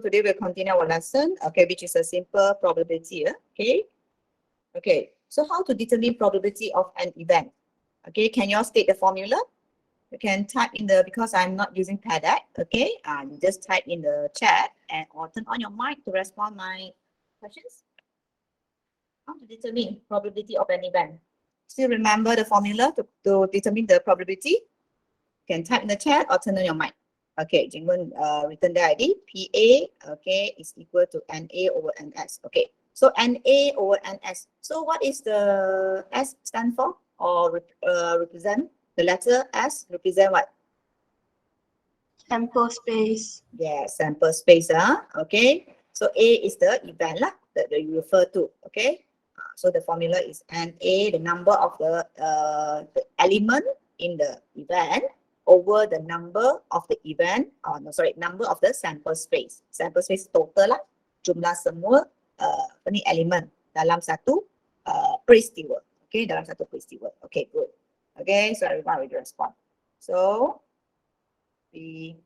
today we'll continue our lesson, okay, which is a simple probability, okay? Okay, so how to determine probability of an event? Okay, can you all state the formula? You can type in the, because I'm not using PdPR, okay? You just type in the chat and or turn on your mic to respond my questions. How to determine probability of an event? Still remember the formula to determine the probability? You can type in the chat or turn on your mic. Okay, Jingwen written there already. PA, okay, is equal to NA over NS. Okay, so NA over NS. So what is the S stand for or represent? The letter S represent what? Sample space. Yeah, sample space. Okay, so A is the event lah, that you refer to. Okay, so the formula is NA, the number of the element in the event over the number of the event, number of the sample space. Sample space total lah, jumlah semua elemen dalam satu peristiwa. Okay, dalam satu peristiwa. Okay, good. Okay, so everyone will respond. So we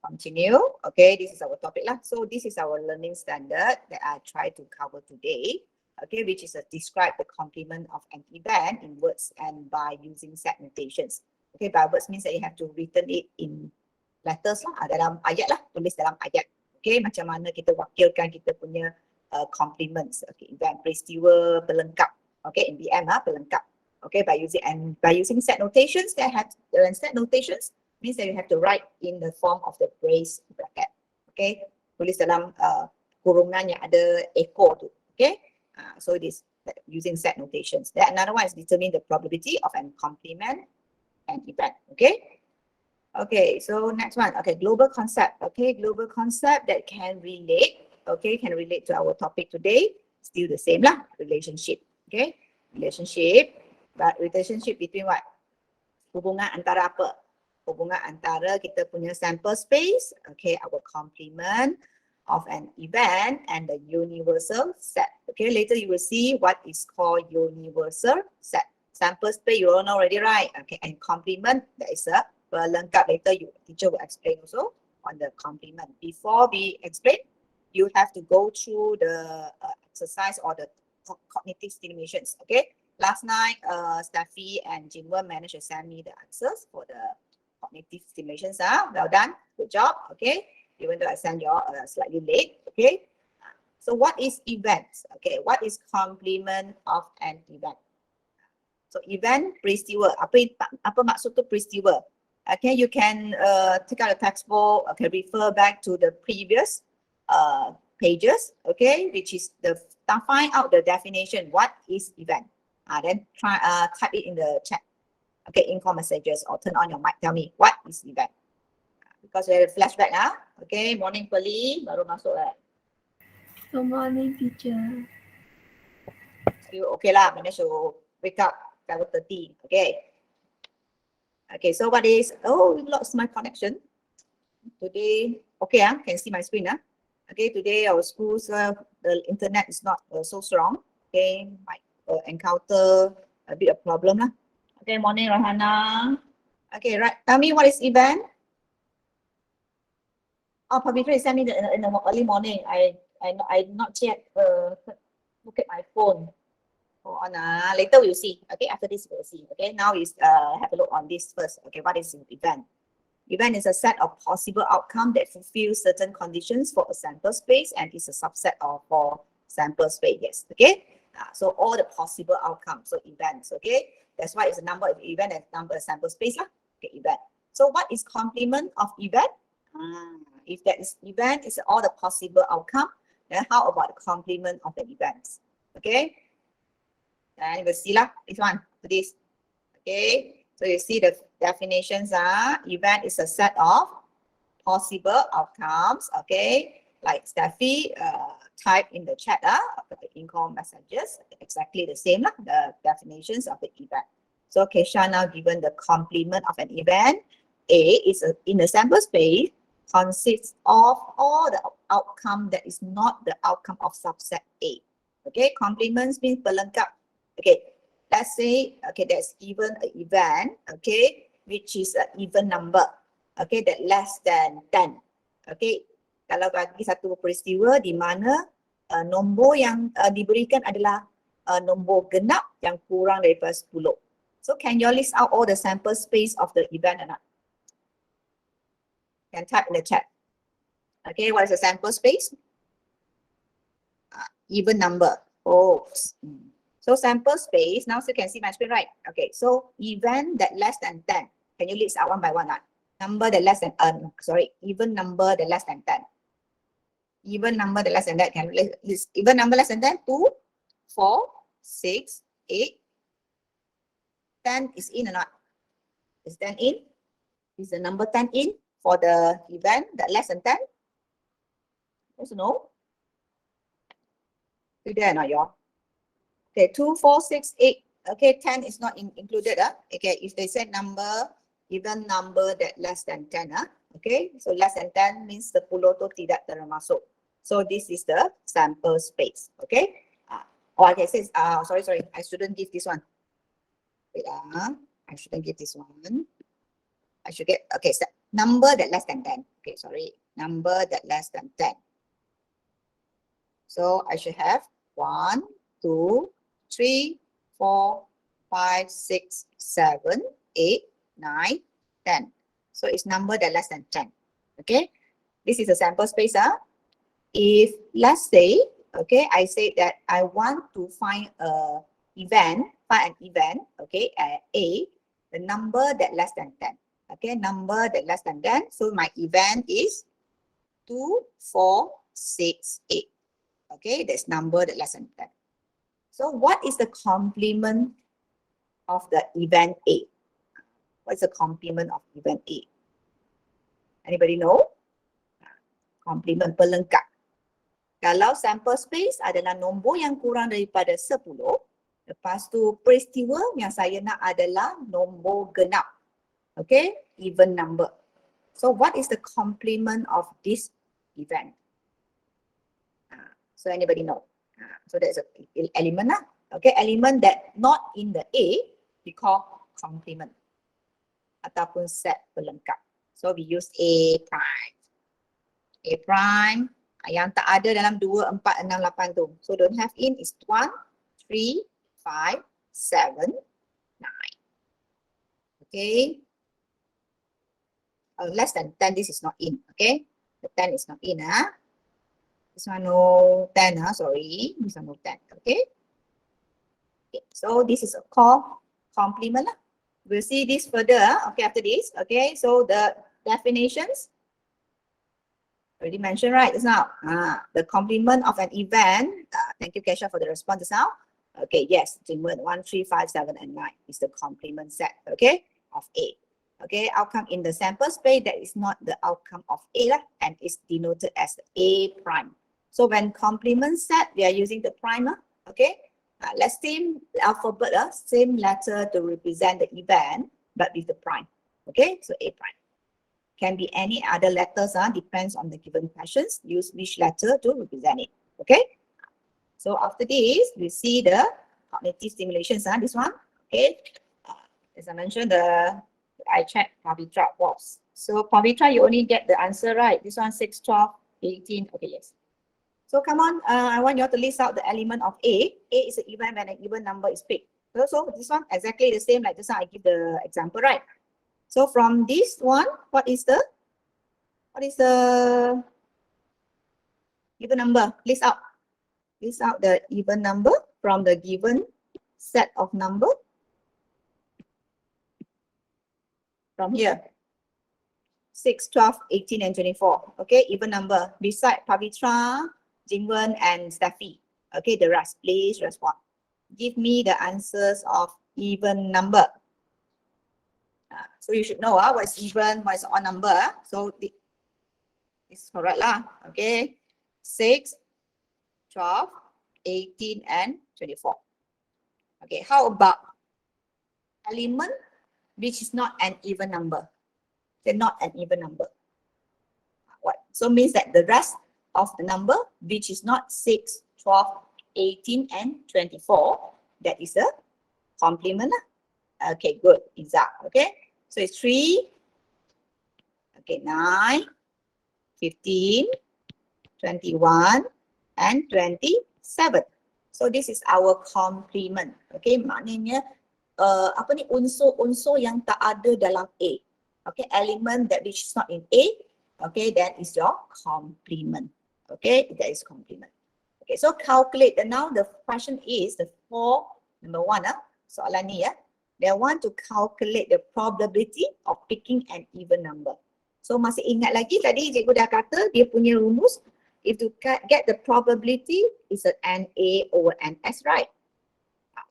continue. Okay, this is our topic lah. So this is our learning standard that I try to cover today. Okay, which is describe the complement of an event in words and by using set notations. Okay, by words means that you have to written it in letters lah, dalam ayat lah, tulis dalam ayat. Okay, macam mana kita wakilkan kita punya complements. Okay, event, peristiwa, pelengkap. Okay, in BM pelengkap. Okay, by using set notations, set notations means that you have to write in the form of the brace bracket. Okay, tulis dalam kurungan yang ada echo tu. Okay, so it is using set notations. Then another one is determine the probability of an complement and event. Okay. Okay, so next one. Okay, global concept. Okay, global concept that can relate. Okay, can relate to our topic today. Still the same lah. Relationship. Okay, relationship. But relationship between what? Hubungan antara apa? Hubungan antara kita punya sample space. Okay, our complement of an event and the universal set. Okay, later you will see what is called universal set. Sample space you all know already, right? Okay, and complement, that is a pelengkap. Later teacher will explain also on the complement. Before we explain, you have to go through the exercise or the cognitive stimulations. Okay, last night Steffi and Jinwen managed to send me the answers for the cognitive stimulations. Well done, good job. Okay, even though I sent you all slightly late. Okay, so what is events? Okay, what is complement of an event? So event, peristiwa. Apa maksud tu peristiwa? Okay, you can take out a textbook. Okay, refer back to the previous pages. Okay, which is find out the definition. What is event? Then try type it in the chat. Okay, in call messages or turn on your mic. Tell me what is event. Because we have a flashback. Okay, morning Pearly, baru masuk lah. Good morning, teacher. You okay lah? Manage to wake up 7:30. Okay. Okay, so what is, oh, we lost my connection. Today, okay, can see my screen. Okay, today our schools, the internet is not so strong. Okay, might encounter a bit of problem lah. Okay, morning Rahana. Okay, right, tell me what is event? Oh, Pavitra sent me in the early morning. I not yet look at my phone. Later we'll see. Okay, after this we'll see. Okay, now we have a look on this first. Okay, what is an event? Event is a set of possible outcome that fulfills certain conditions for a sample space and is a subset of for sample space. Yes. Okay. So all the possible outcomes. So events. Okay. That's why it's a number of event and number of sample space lah. Okay, event. So what is complement of event? If that is event is all the possible outcome, then how about the complement of the events? Okay. And you will see lah, this one, this. Okay, so you see the definitions are, event is a set of possible outcomes. Okay, like Steffi type in the chat after the in-call messages, exactly the same lah, the definitions of the event. So Kesha now given the complement of an event. A is in a sample space consists of all the outcome that is not the outcome of subset A. Okay, complements means pelengkap. Okay, let's say, okay, there's even an event, okay, which is an even number, okay, that less than 10. Okay, Kalau bagi satu peristiwa di mana nombor yang diberikan adalah nombor genap yang kurang daripada 10. So can you list out all the sample space of the event or not? Can type in the chat. Okay, what is the sample space? Even number. Oh. So sample space, now you can see my screen, right? Okay, so event that less than 10. Can you list out one by one? Number that less than, even number that less than 10. Even number that less than that, can you list even number less than 10? 2, 4, 6, 8, 10 is in or not? Is 10 in? Is the number 10 in for the event that less than 10? Yes or no? You there or not, y'all? Okay, 2, 4, 6, 8. Okay, 10 is not included. Okay, if they said number, even number that less than 10. Okay, so less than 10 means 10 tu tidak termasuk. So this is the sample space. Okay. Okay, says, sorry, I shouldn't give this one. Wait, I shouldn't give this one. I should get, okay, so number that less than 10. Okay, sorry, number that less than 10. So I should have 1, 2, 3, 4, 5, 6, 7, 8, 9, 10. So it's number that less than 10. Okay, this is a sample space. If let's say, okay, I say that I want to find an event, okay, A, the number that less than 10. Okay, number that less than 10. So my event is 2, 4, 6, 8. Okay, that's number that less than 10. So what is the complement of the event A? What is the complement of event A? Anybody know? Complement pelengkap. Kalau sample space adalah nombor yang kurang daripada 10, lepas tu peristiwa yang saya nak adalah nombor genap. Okay, even number. So what is the complement of this event? So anybody know? So that's an element. Okay, element that not in the A, we call complement ataupun set pelengkap. So we use A prime. A prime yang tak ada dalam 2, 4, 6, 8 tu. So don't have in is 1, 3, 5, 7, 9. Okay. Less than 10, this is not in. Okay. The 10 is not in. This one no 10. Sorry. This one no 10. Okay. Okay. So this is called complement. We'll see this further. Okay. After this. Okay. So the definitions. Already mentioned right just now. The complement of an event. Thank you, Kesha, for the response just now. Okay, yes, 1, 3, 5, 7, and 9 is the complement set, okay, of A. Okay, outcome in the sample space that is not the outcome of A and is denoted as A prime. So when complement set, we are using the primer, okay. Let's same alphabet, same letter to represent the event, but with the prime, okay, so A prime. Can be any other letters, depends on the given questions. Use which letter to represent it. Okay. So after this, we see the cognitive stimulations. This one. Okay. As I mentioned, I checked Pavitra was. So Pavitra, you only get the answer right. This one 6, 12, 18. Okay, yes. So come on, I want you all to list out the element of A. A is an event when an even number is picked. So this one exactly the same like this one. I give the example, right? So from this one, what is the even number? List out the even number from the given set of number. From here, 6, 12, 18, and 24. Okay, even number. Beside Pavitra, Jingwen, and Steffi. Okay, the rest, please respond. Give me the answers of even number. So you should know what is even, what is odd number. So it's correct lah. Okay. 6, 12, 18, and 24. Okay. How about element which is not an even number? They're not an even number. What? So means that the rest of the number which is not 6, 12, 18, and 24, that is a complement. Okay, good. Exact. Okay. So it's 3, okay, 9, 15, 21, and 27. So this is our complement. Okay, maknanya apa ni, unsur-unsur yang tak ada dalam A. Okay, element that which is not in A. Okay, that is your complement. Okay, that is complement. Okay, so calculate. And now the question is the number 1. Soalan ni ya. They want to calculate the probability of picking an even number. So masih ingat lagi tadi cikgu dah kata dia punya rumus. If to get the probability is an NA over NS, right?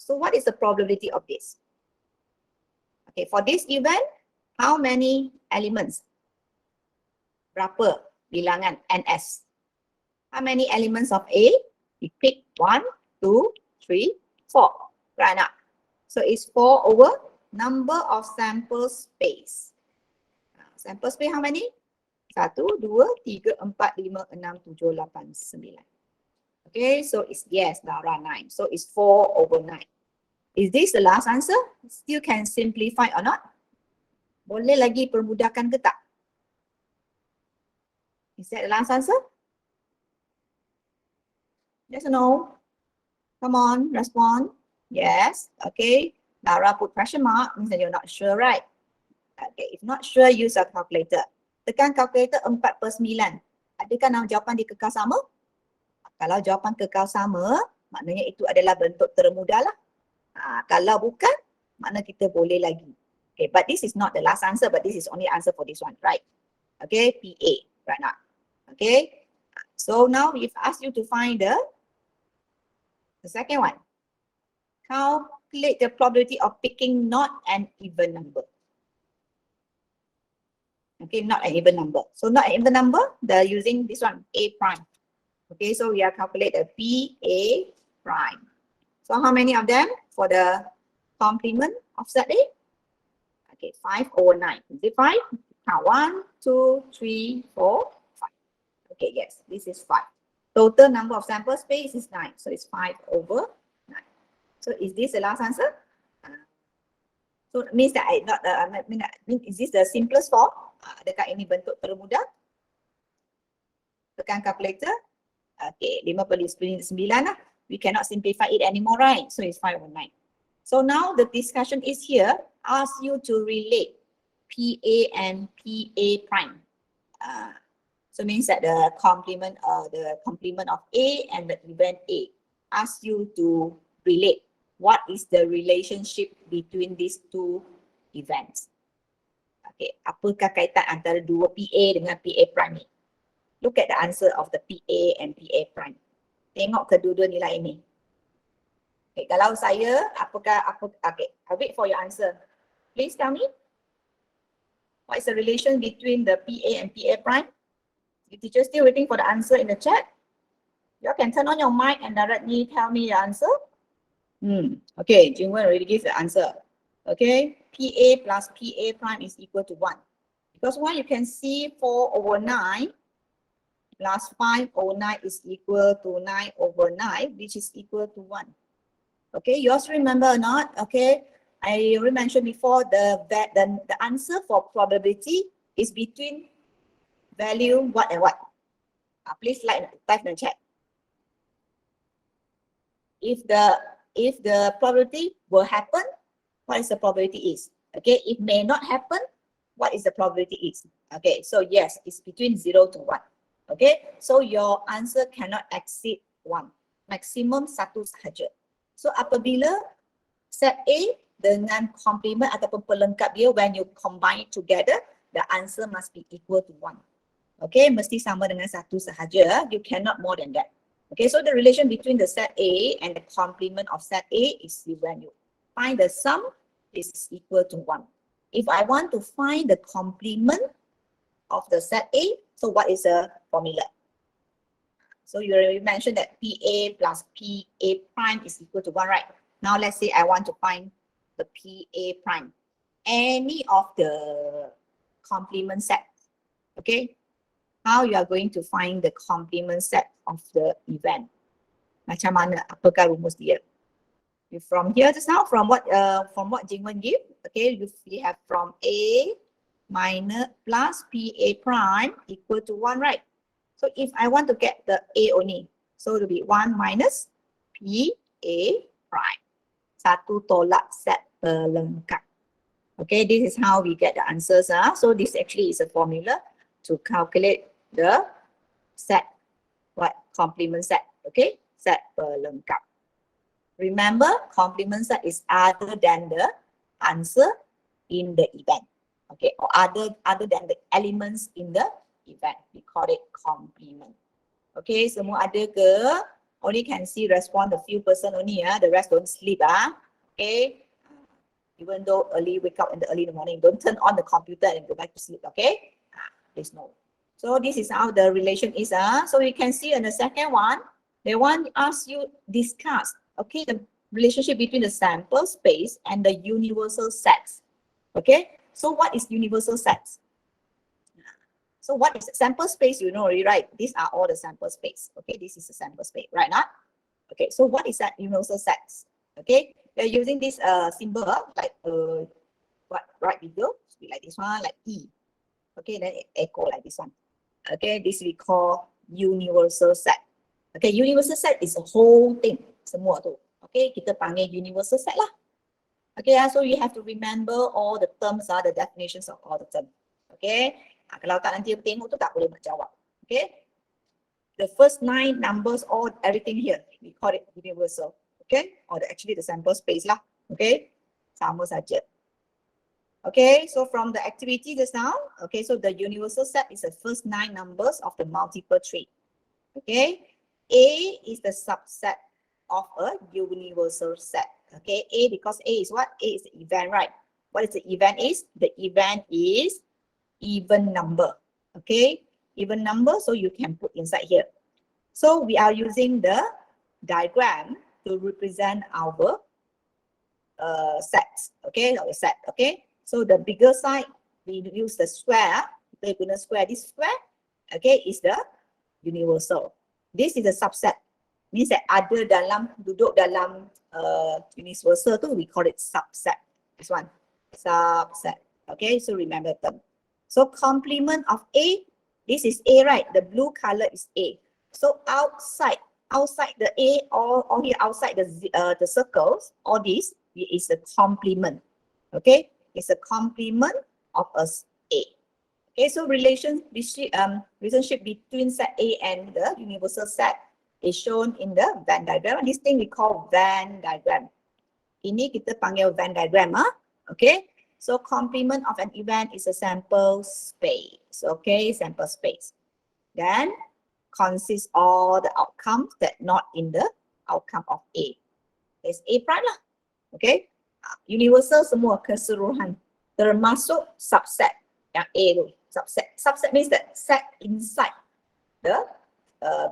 So what is the probability of this? Okay, for this event, how many elements? Berapa bilangan NS? How many elements of A? We pick 1, 2, 3, 4. Right now. So it's 4 over number of sample space. Sample space how many? 1, 2, 3, 4, 5, 6, 7, 8, 9. Okay, so it's yes, Laura 9. So it's 4 over 9. Is this the last answer? Still can simplify or not? Boleh lagi permudahkan ke tak? Is that the last answer? Yes or no? Come on, respond. Yes, okay. Laura put question mark, means that you're not sure, right? Okay, if not sure, use a calculator. Tekan kalkulator 4/9. Adakah jawapan dikekal sama? Kalau jawapan kekal sama, maknanya itu adalah bentuk termudah lah. Kalau bukan, makna kita boleh lagi. Okay, but this is not the last answer, but this is only answer for this one, right? Okay, PA, right now. Okay, so now we've asked you to find the second one. Calculate the probability of picking not an even number. Okay, not an even number. So not an even number, they're using this one, A prime. Okay, so we are calculate the PA prime. So how many of them for the complement of set A? Okay, 5 over 9. Is it 5? Now 1, 2, 3, 4, 5. Okay, yes, this is 5. Total number of sample space is 9. So it's 5 over 9. So is this the last answer? So it means that is this the simplest form? Adakah ini bentuk termudah? Tekan calculator. Okay, 5/9 lah. We cannot simplify it anymore, right? So it's 5 over 9. So now the discussion is here. Ask you to relate PA and PA prime. So means that the complement of A and the event A. Ask you to relate. What is the relationship between these two events? Okay, apakah kaitan antara dua PA dengan PA prime ni? Look at the answer of the PA and PA prime. Tengok kedua-dua nilai ini. Okay, kalau saya, okay, I'll wait for your answer. Please tell me, what is the relation between the PA and PA prime? The teacher still waiting for the answer in the chat. You can turn on your mic and directly tell me the answer. Okay, Jingwen already gives the answer. Okay, PA plus PA prime is equal to 1. Because why you can see 4 over 9 plus 5 over 9 is equal to 9 over 9, which is equal to 1. Okay, you also remember or not? Okay, I already mentioned before the answer for probability is between value what and what. Please type in the chat. If the probability will happen, what is the probability is? Okay, it may not happen, what is the probability is? Okay, so yes, it's between 0 to 1. Okay, so your answer cannot exceed 1. Maximum 1 sahaja. So apabila set A dengan complement ataupun pelengkap dia, when you combine it together, the answer must be equal to 1. Okay, mesti sama dengan 1 sahaja. You cannot more than that. Okay, so the relation between the set A and the complement of set A is when you find the sum is equal to 1. If I want to find the complement of the set A, so what is the formula? So you already mentioned that PA plus PA prime is equal to 1, right? Now let's say I want to find the PA prime. Any of the complement set. Okay? How you are going to find the complement set of the event? Macam mana? Apakah rumus dia? From here just now, from what Jingwen give, okay, we have from A minus plus PA prime equal to 1, right? So if I want to get the A only, so it will be 1 minus P A prime. Satu tolak set pelengkap. Okay, this is how we get the answers. So this actually is a formula to calculate the set, complement set. Okay, set pelengkap. Remember, complement set is other than the answer in the event. Okay, or other than the elements in the event. We call it complement. Okay, semua ada ke? Only can see respond a few person only, the rest don't sleep. Okay, even though early wake up in the morning, don't turn on the computer and go back to sleep. Okay, please no. So this is how the relation is. So you can see in the second one, they want us you discuss, okay, the relationship between the sample space and the universal sets. Okay, so what is universal sets? So what is sample space? You know already, right? These are all the sample space. Okay, this is the sample space, right? Not? Okay, so what is that universal sets? Okay, they're using this symbol like what right below, be like this one, like E. Okay, then it echo like this one. Okay, this we call universal set. Okay, universal set is a whole thing, semua tu. Okay, kita panggil universal set lah. Okay, so you have to remember all the terms, the definitions of all the terms. Okay, kalau tak nanti tengok tu tak boleh nak jawab. Okay, the first 9 numbers, all everything here, we call it universal. Okay, or actually the sample space lah. Okay, sama saja. Okay, so from the activity just now, okay, so the universal set is the first 9 numbers of the multiple tree. Okay, A is the subset of a universal set. Okay, A because A is what? A is the event, right? What is the event is? The event is even number. Okay, even number, so you can put inside here. So we are using the diagram to represent our sets. Okay, our set. Okay, so the bigger side, we use the square. Kita guna square. This square, okay, is the universal. This is a subset. Means that ada dalam, duduk dalam universal tu, we call it subset. This one, subset. Okay, so remember them. So complement of A, this is A, right? The blue color is A. So outside the A, or here outside the circles, all this is the complement. Okay, it's a complement of a A. Okay, so relationship between set A and the universal set is shown in the Venn diagram. This thing we call Venn diagram. Ini kita panggil Venn diagram. Okay, so complement of an event is a sample space. Okay, sample space. Then consists all the outcomes that not in the outcome of A. There's A prime lah. Okay, universal semua keseluruhan termasuk subset yang A tu. Subset means that set inside the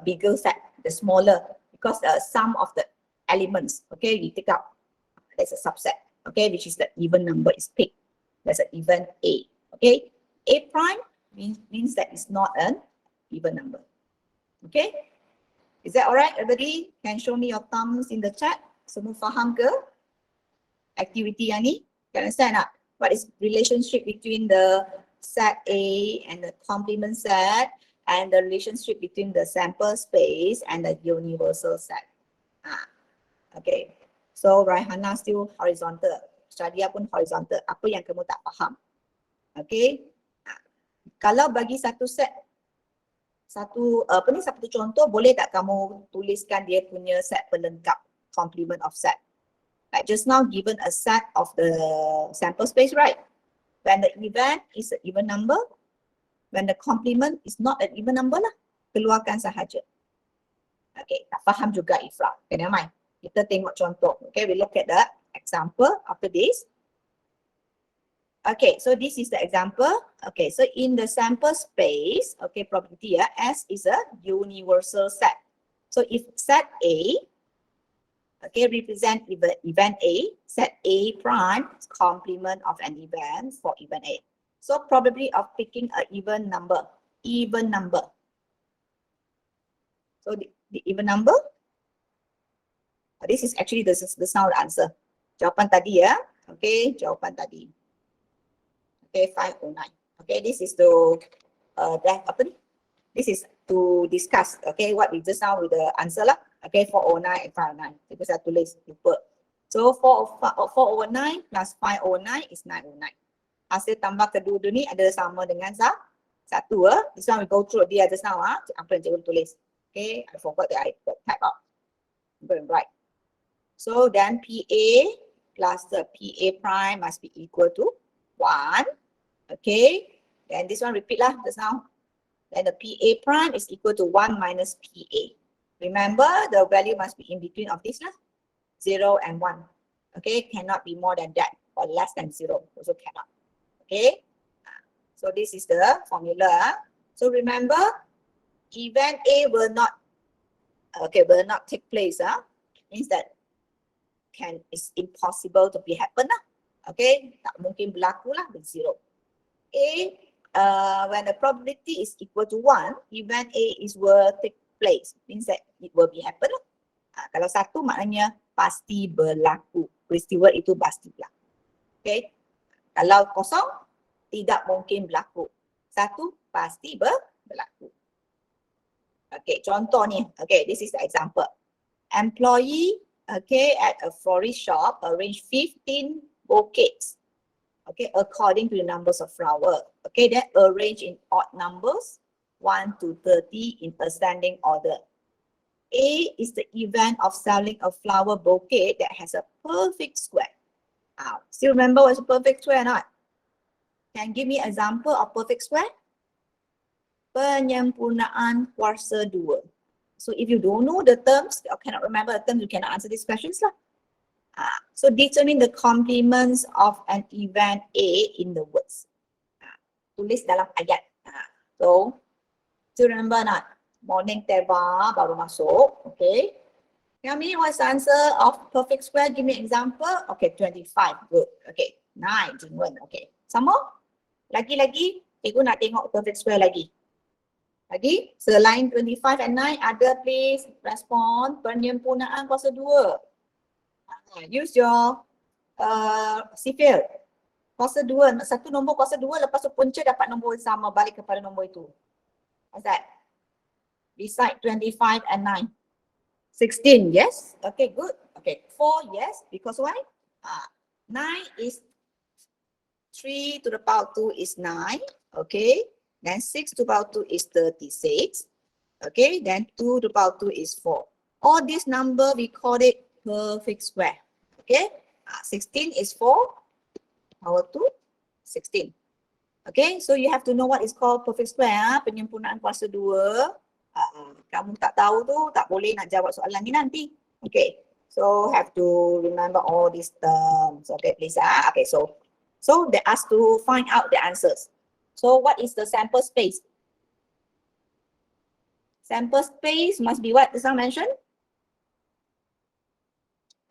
bigger set, the smaller, because some of the elements, okay, we take out. That's a subset, okay, which is the even number is picked. That's an even A. Okay, A prime means that it's not an even number. Okay, is that alright, everybody? Can show me your thumbs in the chat. Semua faham ke? Activity yang ni, can understand tak? What is relationship between the set A and the complement set, and the relationship between the sample space and the universal set? Okay, so Raihana still horizontal, Shadia pun horizontal. Apa yang kamu tak faham? Okay, kalau bagi satu set, satu contoh, boleh tak kamu tuliskan dia punya set pelengkap, complement of set? Like just now given a set of the sample space, right? When the event is an even number, when the complement is not an even number lah, keluarkan sahaja. Okay, tak faham juga Ifrah. Okay, never mind. Kita tengok contoh. Okay, we look at the example after this. Okay, so this is the example. Okay, so in the sample space, okay, probability, S is a universal set. So if set A, okay, represent event A, set A prime is complement of an event for event A. So probability of picking an even number. So the even number, this is actually this now the answer. Jawapan tadi ya. Okay, jawapan tadi. Okay, 509. Okay, this is the apa ni? This is to discuss, okay, what we just now with the answer lah. Okay, 409 and 509. Kita saya tulis lupa. So 409 plus 509 is 909. Hasil tambah kedua-dua ni ada sama dengan satu. This one we go through dia just now. Apa yang cikgu tulis. Okay, I forgot that I type out. Go and write. So then PA plus the PA prime must be equal to 1. Okay, then this one repeat lah just now. Then the PA prime is equal to 1 minus PA. Remember, the value must be in between of this lah. 0 and 1. Okay, cannot be more than that or less than 0. Also cannot. Okay, so this is the formula. So remember, event A will not take place. It means that it's impossible to be happen lah. Okay, tak mungkin berlaku lah with 0. When the probability is equal to 1, event A will take place. Means that it will be happen lah. Kalau 1 maknanya pasti berlaku. Peristiwa itu pasti berlaku. Okay. Kalau 0, tidak mungkin berlaku. 1 pasti berlaku. Okay, contoh ni. Okay, this is the example. Employee, okay, at a florist shop arrange 15 bouquets. Okay, according to the numbers of flower. Okay, then arrange in odd numbers, 1 to 30 in ascending order. A is the event of selling a flower bouquet that has a perfect square. Still remember what's a perfect square or not? Can give me example of perfect square? Penyempurnaan kuarsa 2. So if you don't know the terms or cannot remember the terms, you cannot answer these questions lah. So determine the complements of an event A in the words. Tulis dalam ayat. So still remember not? Morning Teva baru masuk. Okay. Tell me what's the answer of perfect square. Give me example. Okay, 25. Good. Okay. 9. Jingwen. Okay. Sama? Lagi-lagi, cikgu nak tengok perfect square lagi. Lagi, selain 25 and 9, ada please respond penyempurnaan kuasa 2. Use your sifil. Kuasa 2, satu nombor kuasa 2, lepas tu punca dapat nombor yang sama balik kepada nombor itu. What's that? Beside 25 and 9. 16, yes? Okay, good. Okay, 4, yes. Because why? 9 is 3 to the power 2 is 9. Okay. Then 6 to the power 2 is 36. Okay. Then 2 to the power 2 is 4. All this number we call it perfect square. Okay. 16 is 4. Power 2, 16. Okay. So you have to know what is called perfect square. Penyempurnaan kuasa 2. Kamu tak tahu tu, tak boleh nak jawab soalan ni nanti. Okay. So have to remember all these terms. Okay, please. Okay. So they ask to find out the answers. So what is the sample space? Sample space must be what? As I mentioned?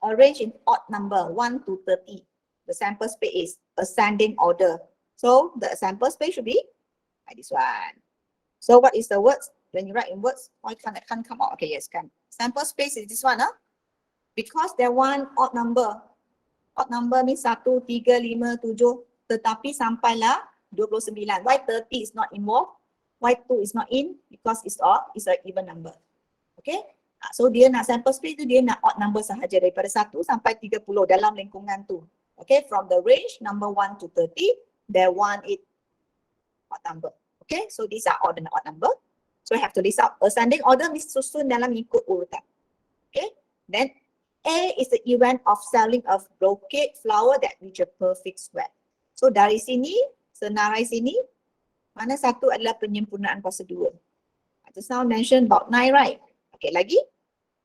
Arrange in odd number, 1 to 30. The sample space is ascending order. So the sample space should be like this one. So what is the words? When you write in words, why can't come out? Okay, yes, can. Sample space is this one, because there one odd number. Odd number means 1, 3, 5, 7, tetapi sampailah 29. Why 30 is not involved? Why 2 is not in? Because it's odd, it's an even number. Okay? So dia nak sample space tu, dia nak odd number sahaja daripada 1 sampai 30 dalam lingkungan tu. Okay? From the range number 1 to 30, there one is odd number. Okay? So these are odd and odd number. So I have to list out. Ascending order means susun dalam ikut urutan. Okay? Then A is the event of selling of bouquet flower that reach a perfect square. So dari sini, senarai sini, mana satu adalah penyempurnaan kuasa 2. I just now mentioned about 9, right? Okay, lagi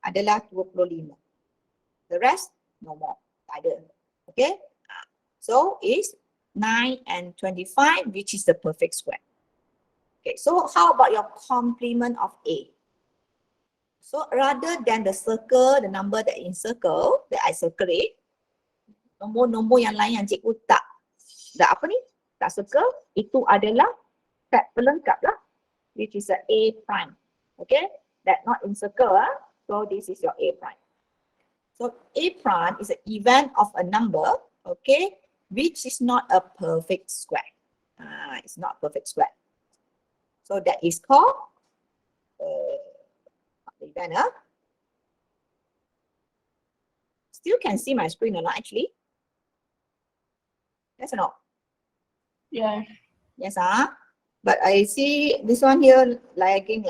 adalah 25. The rest, no more. Tak ada. Okay? So is 9 and 25, which is the perfect square. Okay, so how about your complement of A? So rather than the circle, the number that in circle, that I circle it, nombor-nombor yang lain yang cikgu tak apa ni? Tak circle, itu adalah set pelengkap lah, which is a A prime. Okay, that not in circle, so this is your A prime. So A prime is an event of a number, okay, which is not a perfect square. It's not perfect square. So that is called the event. Still can see my screen or not actually? Yes or no? Yeah. Yes, but I see this one here lagging.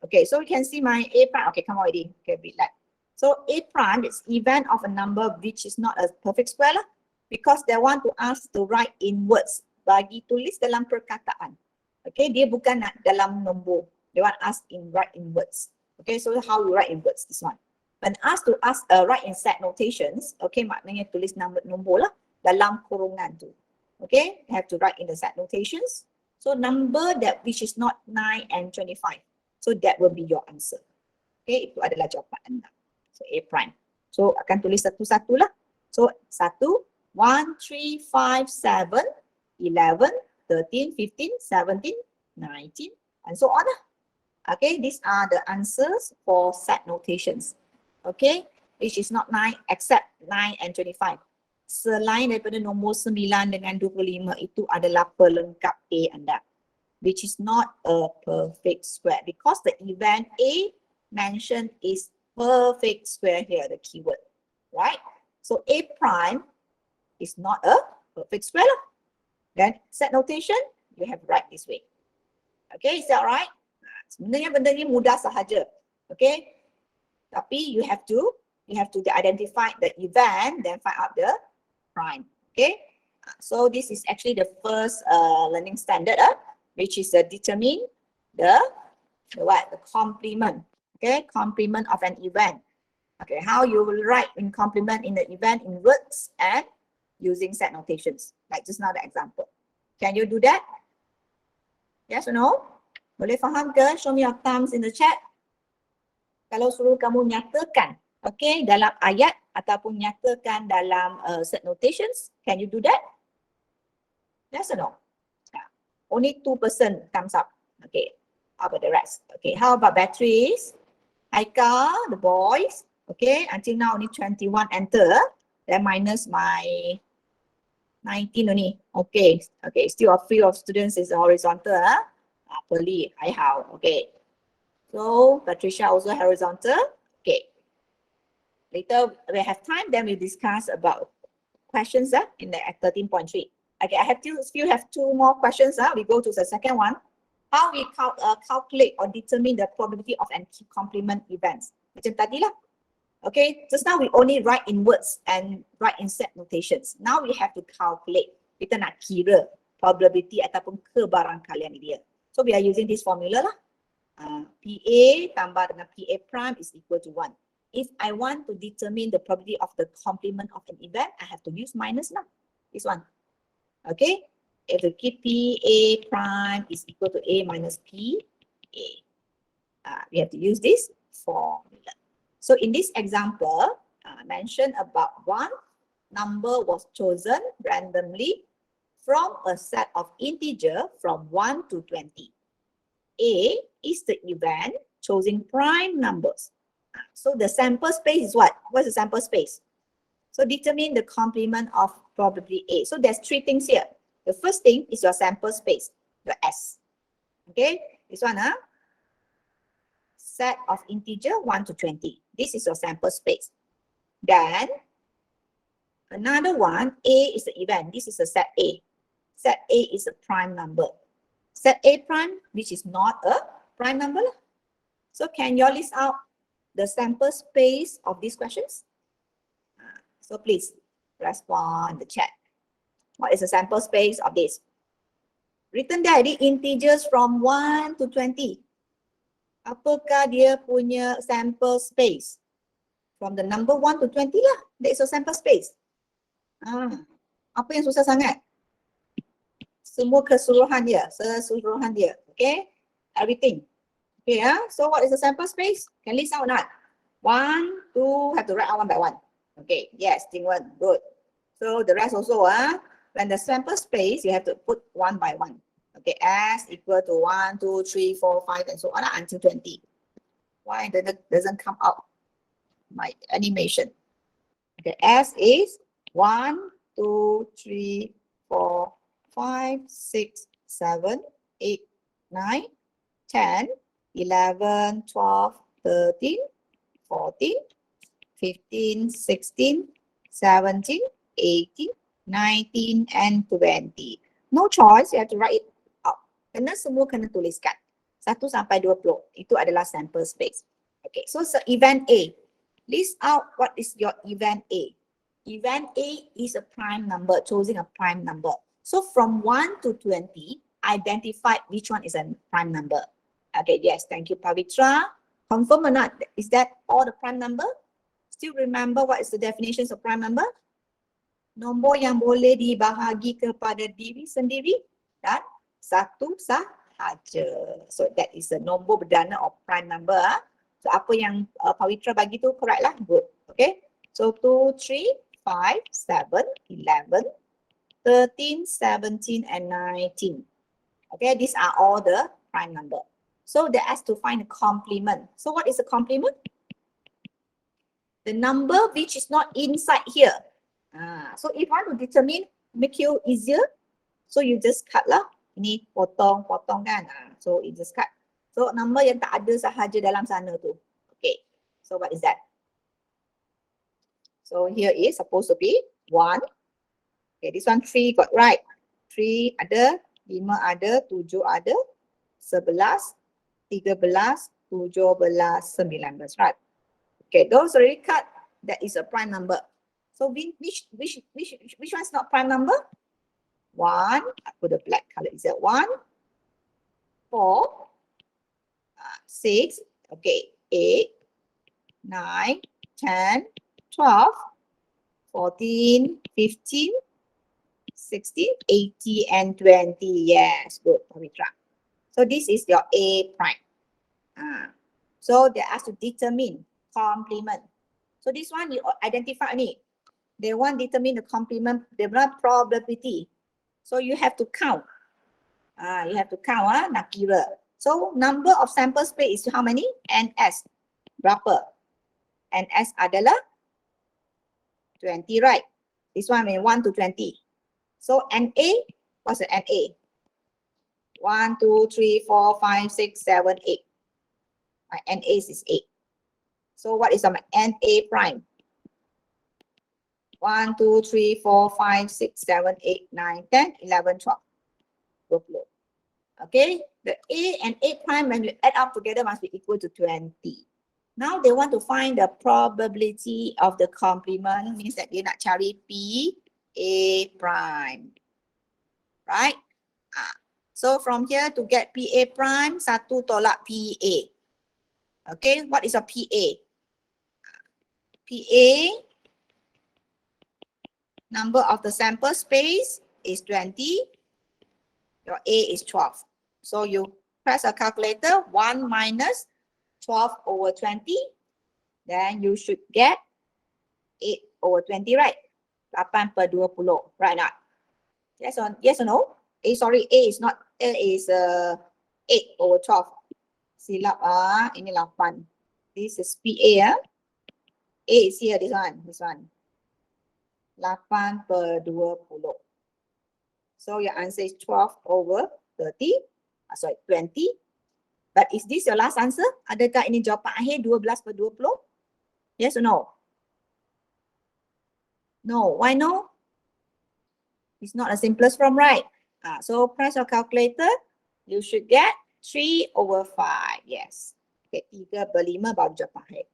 Okay, so we can see my A prime. Okay, come already. Okay, bit lag. So A prime is event of a number which is not a perfect square lah, because they want to us to write in words. Bagi tulis dalam perkataan. Okay, dia bukan nak dalam nombor. They want us write in words. Okay, so how we write in words, this one. When asked to write in set notations, okay, maknanya tulis nombor lah dalam kurungan tu. Okay, have to write in the set notations. So number that which is not 9 and 25. So that will be your answer. Okay, itu adalah jawapan anda. So A prime. So akan tulis satu-satu lah. So 1, 1, 3, 5, 7, 11, 13, 15, 17, 19, and so on. Okay, these are the answers for set notations. Okay, which is not 9 except 9 and 25. Selain daripada nombor 9 dengan 25 itu adalah pelengkap A anda, which is not a perfect square because the event A mentioned is perfect square here, the keyword, right? So A prime is not a perfect square. Then set notation, you have to write this way. Okay, is that alright? Sebenarnya benda ni mudah sahaja. Okay, tapi you have to identify the event, then find out the prime. Okay, so this is actually the first learning standard, which is determine the complement. Okay, complement of an event. Okay, how you will write in complement in the event in words and using set notations, like just now the example. Can you do that? Yes or no? Boleh faham ke? Show me your thumbs in the chat. Kalau suruh kamu nyatakan, okay, dalam ayat ataupun nyatakan dalam set notations, can you do that? Yes or no? Yeah. Only 2% thumbs up. Okay, how about the rest? Okay, how about batteries? Aika, the boys, okay, until now only 21 enter, then minus my 19 only. Okay, okay, still a few of students is horizontal. Pearly, I have. Okay, so Patricia also horizontal. Okay, later we have time, then we discuss about questions in the 13.3. Okay, I have still have 2 more questions. We go to the second one. How we calculate or determine the probability of an complement events. Macam tadi lah. Okay, just now we only write in words and write in set notations. Now we have to calculate. Kita nak kira probability ataupun kebarangkalian dia. So we are using this formula lah. PA tambah dengan PA prime is equal to 1. If I want to determine the probability of the complement of an event, I have to use minus now. This one. Okay. If the PA prime is equal to A minus PA. We have to use this formula. So in this example, mentioned about one number was chosen randomly from a set of integer from 1 to 20. A is the event choosing prime numbers. So the sample space is what? What's the sample space? So determine the complement of probability A. So there's 3 things here. The first thing is your sample space, the S. Okay, this one, set of integer 1 to 20. This is your sample space. Then another one, A is the event. This is a set A. Set A is a prime number. Set A prime, which is not a prime number. So can you list out the sample space of these questions? So please respond in the chat. What is the sample space of this? Written there, the integers from 1 to 20. Apakah dia punya sample space? From the number 1 to 20 lah. That is your sample space. Apa yang susah sangat? Semua keseluruhan dia. Okay? Everything. Okay, so what is the sample space? Can list out or not? 1, 2, have to write out one by one. Okay, yes, thing 1, good. So the rest also, when the sample space, you have to put one by one. Okay, S equal to 1, 2, 3, 4, 5, and so on until 20. Why doesn't come out my animation? Okay, S is 1, 2, 3, 4, 5, 6, 7, 8, 9, 10, 11, 12, 13, 14, 15, 16, 17, 18, 19, and 20. No choice, you have to write it out. Kena semua kena tuliskan. 1 sampai 20. Itu adalah sample space. Okay, so event A. List out what is your event A. Event A is a prime number, choosing a prime number. So from 1 to 20, identify which one is a prime number. Okay, yes, thank you, Pavitra. Confirm or not? Is that all the prime number? Still remember what is the definitions of prime number? Nombor yang boleh dibahagi kepada diri sendiri dan satu sahaja. So that is the nombor berdana of prime number. So apa yang Pavitra bagi tu correct lah. Good. Okay. So 2, 3, 5, 7, 11, 13, 17, and 19. Okay, these are all the prime number. So they asked to find a complement. So what is a complement? The number which is not inside here. So if you want to determine, make you easier, so you just cut lah. Ini potong kan. So you just cut. So number yang tak ada sahaja dalam sana tu. Okay. So what is that? So here is supposed to be 1. Okay, this one 3 got right. 3 ada, 5 ada, 7 ada, 11, 13, 17, 19, right? Okay, those already cut. That is a prime number. So which one is not prime number? 1. I put a black color. Is that 1? 4, 6. Okay, 8, 9, 10, 12, 14, 15, 16, 18, and 20. Yes, good, Pavitra. So this is your A prime. So they asked to determine complement. So this one you identify only. They want to determine the complement, they want probability. So you have to count. You have to count, nak kira. So number of sample space is how many? NS. Berapa? NS adalah 20, right? This one means 1 to 20. So NA, what's the NA? 1, 2, 3, 4, 5, 6, 7, 8. My NA is 8. So what is my NA prime? 1, 2, 3, 4, 5, 6, 7, 8, 9, 10, 11, 12. 20. Okay, the A and A prime when you add up together must be equal to 20. Now they want to find the probability of the complement, means that dia nak cari P A prime. Right? So from here to get PA prime, 1 tolak PA. Okay, what is a PA? PA, number of the sample space is 20. Your A is 12. So you press a calculator, 1 minus 12 over 20. Then you should get 8 over 20, right? 8 per 20, right not? Yes or no? Sorry, A is not, A is 8 over 12. Silap ini 8. This is PA A is here, this one. 8 per 20. So your answer is 12 over 30. 20. But is this your last answer? Adakah ini jawapan akhir 12 per 20? Yes or no? No. Why no? It's not the simplest form, right? So press your calculator. You should get 3 over 5. Yes. Okay, 3 per 5 baru jawapan akhir.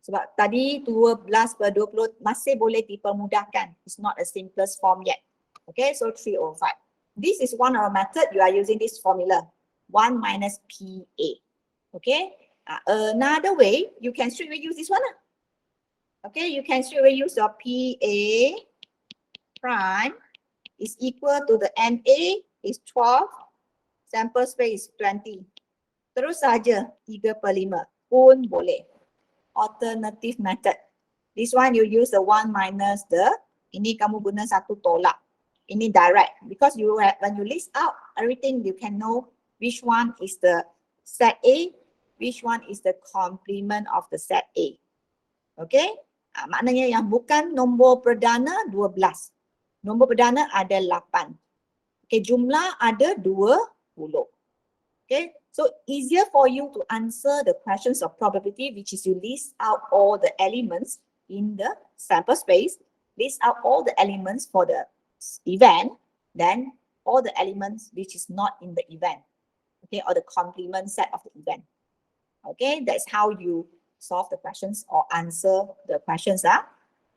Sebab tadi 12 per 20 masih boleh dipermudahkan. It's not the simplest form yet. Okay, so 3 over 5. This is one of the method you are using this formula. 1 minus PA. Okay. Another way, you can straight away use this one. Okay, you can straight away use your PA prime is equal to the NA is 12. Sample space 20. Terus saja 3 per 5 pun boleh. Alternative method. This one you use the 1 minus the, ini kamu guna 1 tolak. Ini direct. Because you have, when you list out everything, you can know which one is the set A, which one is the complement of the set A. Okay? Maknanya yang bukan nombor perdana 12. Nombor perdana ada 8. Okay, jumlah ada 20. Okay, So easier for you to answer the questions of probability, which is you list out all the elements in the sample space, list out all the elements for the event, then all the elements which is not in the event, okay, or the complement set of the event. Okay, that's how you solve the questions or answer the questions.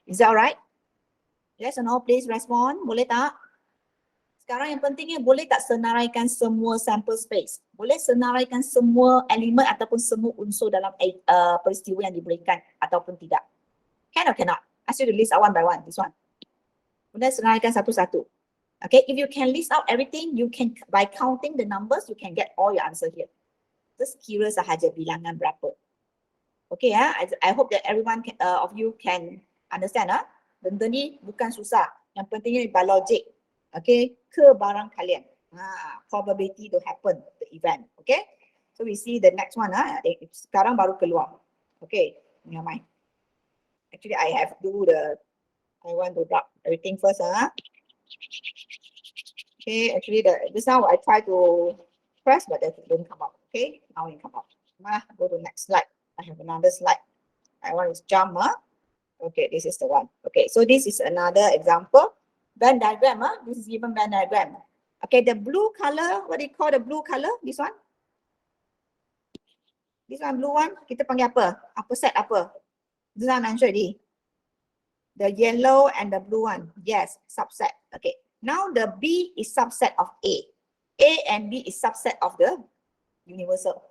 Is that alright? Yes or no? Please respond. Boleh tak? Sekarang yang pentingnya boleh tak senaraikan semua sample space? Boleh senaraikan semua elemen ataupun semua unsur dalam peristiwa yang diberikan ataupun tidak? Can or cannot? Ask you to list out one by one. This one. Boleh senaraikan satu-satu. Okay, if you can list out everything, you can, by counting the numbers, you can get all your answer here. Just kira sahaja bilangan berapa. Okay, I hope that everyone of you can understand. Benda ni bukan susah. Yang pentingnya by logic. Okay, ke barang kalian. Probability to happen, the event. Okay, so we see the next one. Sekarang baru keluar. Okay, never mind. Actually, I have to do I want to drop everything first. Okay, actually, this now I try to press, but that didn't come out. Okay, now it come out. Go to next slide. I have another slide. I want to jump. Okay, this is the one. Okay, so this is another example. Venn diagram. This is given Venn diagram. Okay, the blue color, what do you call the blue color? This one? This one, blue one, kita panggil apa? Apa set apa? This one I mentioned already. The yellow and the blue one. Yes, subset. Okay, now the B is subset of A. A and B is subset of the universal.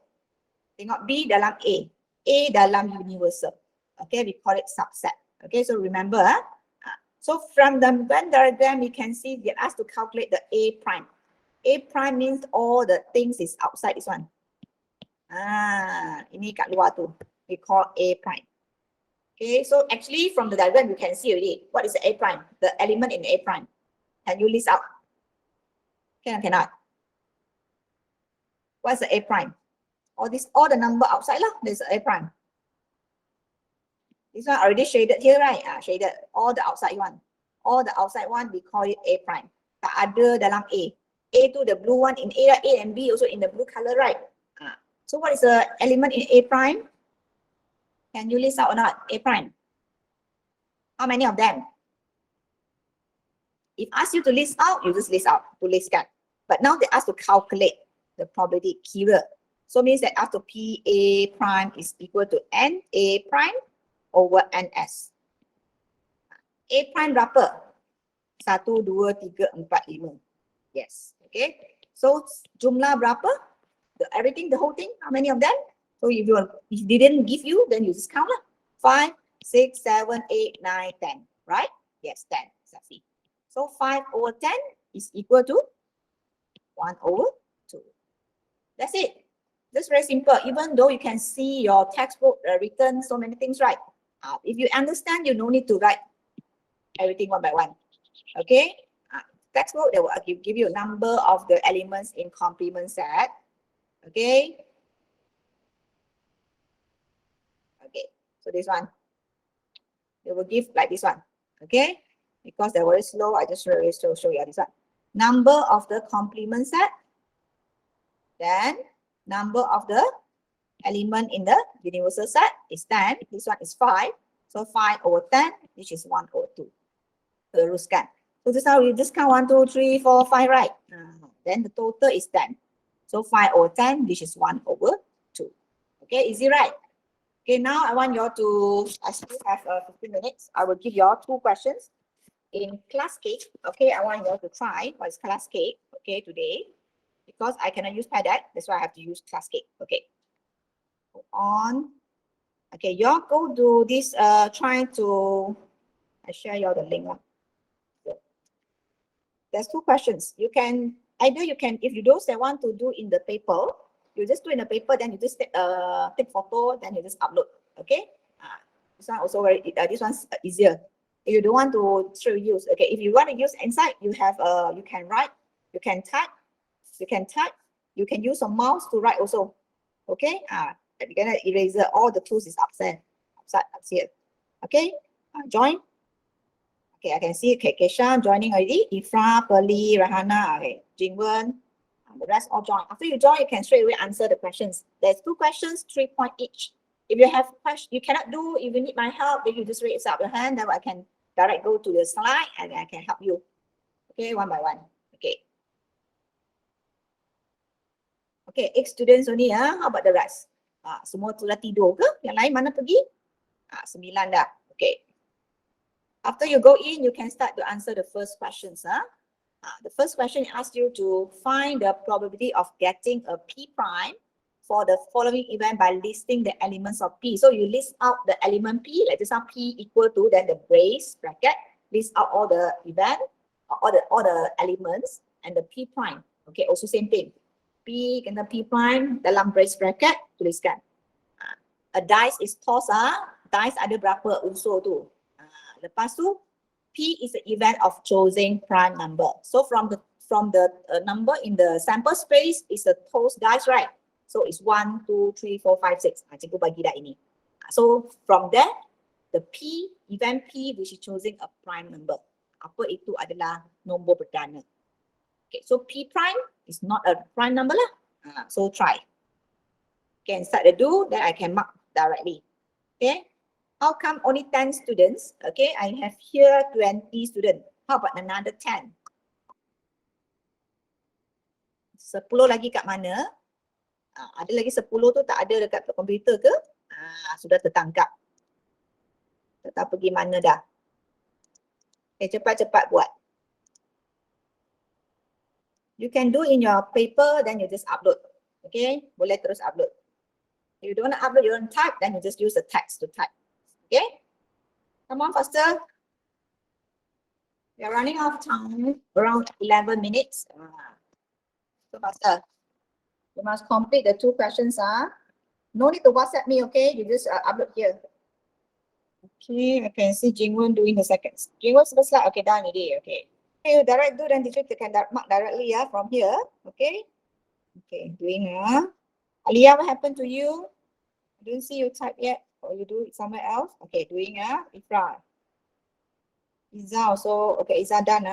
Tengok B dalam A dalam universal. Okay, we call it subset. Okay, so remember, so from the Venn diagram, you can see they asked to calculate the A prime. A prime means all the things is outside this one. Ini kat luar tu. We call A prime. Okay, so actually from the diagram, you can see already what is the A prime, the element in A prime. Can you list out? Can or cannot? What's the A prime? All the number outside lah, there's A prime. This one already shaded here, right? Shaded all the outside one. All the outside one, we call it A prime. Tak ada dalam A. A to the blue one in A, A and B also in the blue color, right? So what is the element in A prime? Can you list out or not? A prime. How many of them? If asked you to list out, you just list out, tuliskan. But now they ask to calculate the probability kira. So means that after P A prime is equal to N A prime over NS. A prime berapa? 1, 2, 3, 4, 5. Yes. Okay. So jumlah berapa? Everything, the whole thing, how many of them? So if it didn't give you, then you just count lah. 5, 6, 7, 8, 9, 10. Right? Yes, 10. Exactly. So 5 over 10 is equal to 1 over 2. That's it. Just very simple. Even though you can see your textbook written so many things, right? If you understand, you no need to write everything one by one. Okay? Textbook, they will give you a number of the elements in complement set. Okay? Okay. So this one, they will give like this one. Okay? Because they're very slow, I just really show you this one. Number of the complement set. Then number of the element in the universal set is 10. This one is 5. So 5 over 10, which is 1 over 2. Teruskan. So this is how you just count 1, 2, 3, 4, 5, right? Then the total is 10. So 5 over 10, which is 1 over 2. Okay, easy, right? Okay, now I want you all to, I still have 15 minutes. I will give you all 2 questions. In class cake, okay, I want you all to try what is class cake, okay, today. Because I cannot use PdPR, that's why I have to use class cake. Okay. Go on. Okay, you all go do this, trying to, I share you all the link. There's 2 questions. You can, either you can, if you don't want to do in the paper, you just do in the paper, then you just take photo, then you just upload. Okay. This one also very, this one's easier. If you don't want to straight use, okay. If you want to use inside, you have, you can write, you can type, you can use a mouse to write also. Okay. You're gonna eraser all the tools is upside here. Okay. Join. Okay, I can see Kesha joining already. Ifra, Pearly, Rahana, okay, Jingwen, The rest all join. After you join, you can straight away answer the questions. There's 2 questions, 3 points each. If you have question, you cannot do, if you need my help, then you just raise up your hand, then I can direct go to the slide and I can help you. Okay, one by one. Okay. Okay, 8 students only ya. How about the rest? Semua tu dah tidur ke? Yang lain mana pergi? 9 dah. Okay. After you go in, you can start to answer the first questions. The first question asks you to find the probability of getting a P prime for the following event by listing the elements of P. So you list out the element P, like this one P equal to, then the brace bracket, list out all the event, all the elements and the P prime. Okay, also same thing. P kena P prime dalam brace bracket, tuliskan. A dice is tossed, dice ada berapa unsur tu. Lepas tu, P is the event of choosing prime number. So from the number in the sample space is the tossed dice, right? So it's 1, 2, 3, 4, 5, 6. Cikgu bagi dah ini. So from there, the P, event P, which is choosing a prime number. Apa itu adalah nombor perdana. Okay, so P prime is not a prime number lah. So try. Okay, and start the do, then I can mark directly. Okay. How come only 10 students? Okay, I have here 20 students. How about another 10? 10 lagi kat mana? Ada lagi 10 tu tak ada dekat komputer ke? Sudah tertangkap. Tak tahu pergi mana dah. Okay, cepat-cepat buat. You can do in your paper, then you just upload. Okay, boleh terus upload. If you don't want to upload your own type, then you just use the text to type. Okay, come on faster. We are running out of time, around 11 minutes. So faster. You must complete the 2 questions. No need to WhatsApp me, okay? You just upload here. Okay, I can see Jingwen doing the seconds. Jingwen first slide. Okay, done already. Okay. You direct do, then teacher can mark directly from here. Okay. Okay, doing Aliyah, what happened to you? I don't see you type yet. Or you do it somewhere else? Okay, doing Ifra. Iza also, okay, Iza done.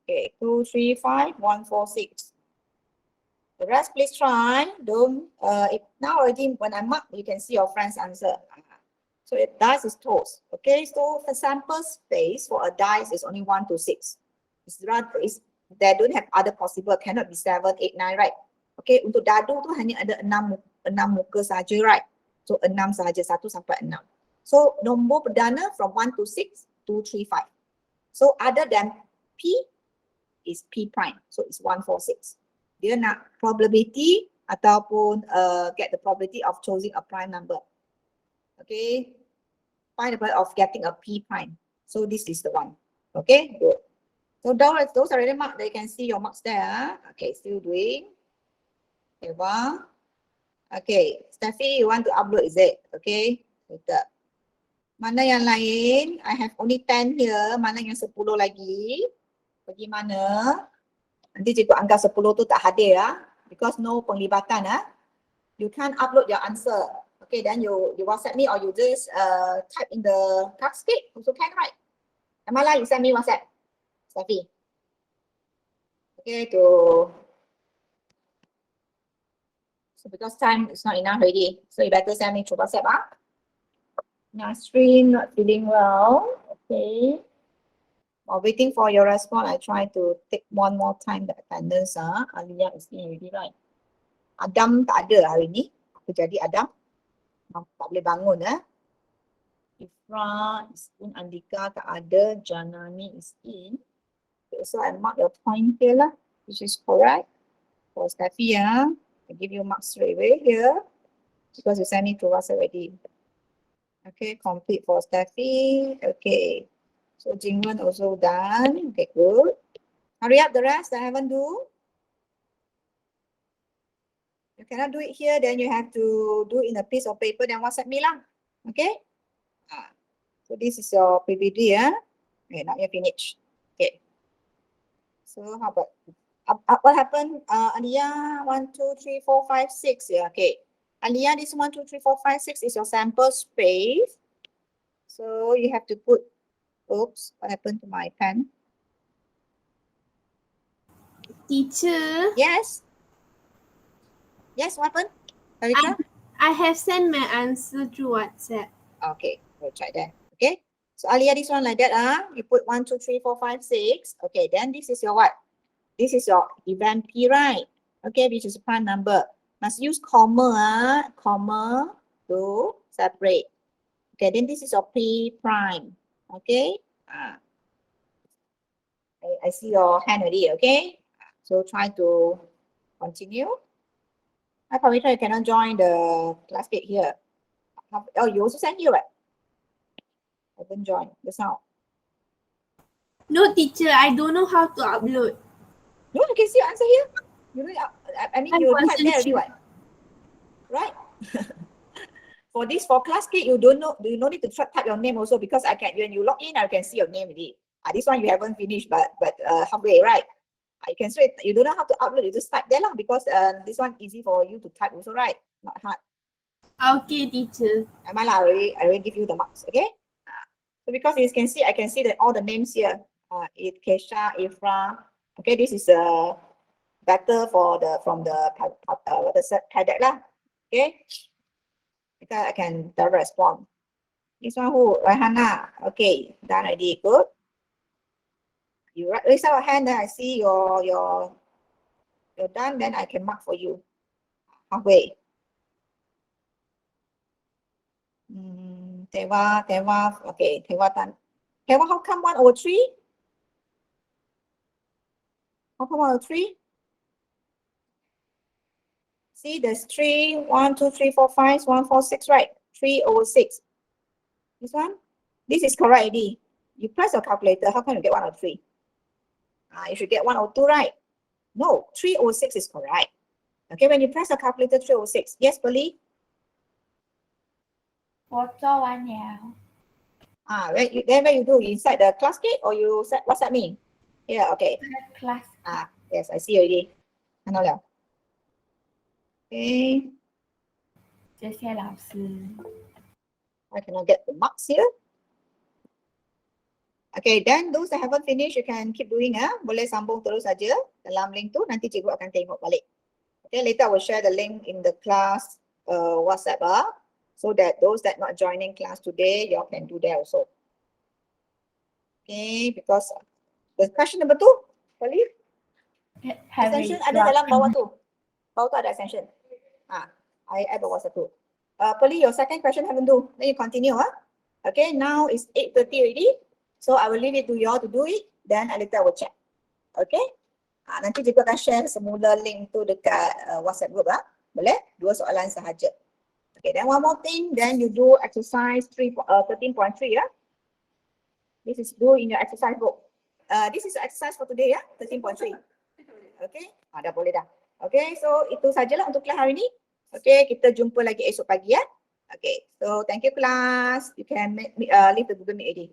Okay, 2, 3, 5, 1, 4, 6. The rest, please try. Don't, if now already when I mark, you can see your friend's answer. So it dice is tossed. Okay, so the sample space for a dice is only 1 to 6. It's rather, they don't have other possible, cannot be 7, 8, 9, right? Okay, untuk dadu tu hanya ada 6 muka saja, right? So 6 saja, 1 sampai 6. So nombor perdana from 1 to 6, 2, 3, 5. So other than P is P prime. So it's 1, 4, 6. Dia nak probability ataupun get the probability of choosing a prime number. Okay, find the probability of getting a P prime. So this is the one. Okay, good. So those are already marked. You can see your marks there. Okay, still doing. Okay, one. Okay, Steffi, you want to upload, is it? Okay, later. Mana yang lain? I have only 10 here. Mana yang 10 lagi? Pergi mana? Nanti cikgu anggap 10 tu tak hadir because no penglibatan You can't upload your answer. Okay, then you WhatsApp me or you just type in the cascade. Also can, right? Amala, you send me WhatsApp. Steffi. Okay, so because time is not enough already, so you better send me through WhatsApp. Nasreen not feeling well. Okay. While waiting for your response, I try to take one more time the attendance. Aliyah is in already, right? Adam tak ada hari ni. Apa jadi Adam? Tak boleh bangun. Ifra is in, Andika tak ada, Janani is in. Okay, so I mark your point here lah, which is correct. For Steffi, I give you marks straight away here because you sent me to us already. Okay, complete for Steffi. Okay. So Jingwen also done. Okay, good. Hurry up the rest I haven't do. You cannot do it here, then you have to do in a piece of paper, then WhatsApp me lah. Okay? So this is your PPD, Okay, now you're finished. Okay. So how about what happened? Aliyah, 1, 2, 3, 4, 5, 6. Yeah, okay. Aliyah, this 1, 2, 3, 4, 5, 6 is your sample space. So you have to put, oops, what happened to my pen? Teacher, Yes. Yes, what happened? Pavitra? I have sent my answer through WhatsApp. Okay, we'll try that. Okay. So Alia, this one like that, you put 1, 2, 3, 4, 5, 6. Okay, then this is your what? This is your event P, right? Okay, which is a prime number. Must use comma, comma to separate. Okay, then this is your P prime. Okay. I see your hand already, okay? So try to continue. I probably you cannot join the classmate here. Oh, you also send here, right? I didn't join just now. No, teacher, I don't know how to upload. No, you can see your answer here. You know, I mean, you type there already, what? Right? For class kid, you don't need to type your name also because I can when you log in, I can see your name already. This one you haven't finished, but halfway, right? I can straight. You don't know how to upload. You just type there lah because this one easy for you to type also, right? Not hard. Okay, teacher. I already give you the marks, okay? So because you can see, I can see that all the names here. Kesha, Ifra. Okay, this is better for from the cadet lah. Okay, because I can respond. This one who? Rahana. Okay, done already. Good. You raise our hand, then I see you're done, then I can mark for you. Halfway. Tewa, okay, Tewa done. Tewa, how come 103? How come 103? See, there's 3, 1, 2, 3, 4, 5, 1, 4, 6, right? 3/6. This one? This is correct already. You press your calculator, how can you get 103? You should get 102, right? No, 3/6 is correct. Okay, when you press the calculator, 3/6. Yes, Pearly? 我做完了。Then what you do? You inside the class kit or you set, what's that mean? Yeah, okay. Class. Yes, I see already. 看到了。Okay. 谢谢老师。I cannot get the marks here. Okay, then those that haven't finished, you can keep doing. Boleh sambung terus saja dalam link tu. Nanti cikgu akan tengok balik. Okay, later I will share the link in the class WhatsApp so that those that not joining class today, you all can do there also. Okay, because the question number 2, Polly, extension ada dalam bawah tu. Bawah tu ada extension. I add bawah satu. Polly, your second question haven't do. Then you continue. Okay, now it's 8:30 already. So I will leave it to you all to do it. Then later I will check. Okay. Nanti juga akan share semula link tu dekat WhatsApp group. Boleh? 2 soalan sahaja. Okay, then one more thing. Then you do exercise 13.3. This is do in your exercise book. This is exercise for today 13.3. Okay, dah boleh dah. Okay, so itu sajalah untuk kelas hari ni. Okay, kita jumpa lagi esok pagi Okay, so thank you class. You can leave the Google Meet already.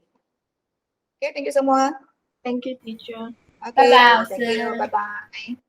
Okay, thank you semua. Thank you, teacher. Okay, Bye-bye, thank you. sir. Bye-bye.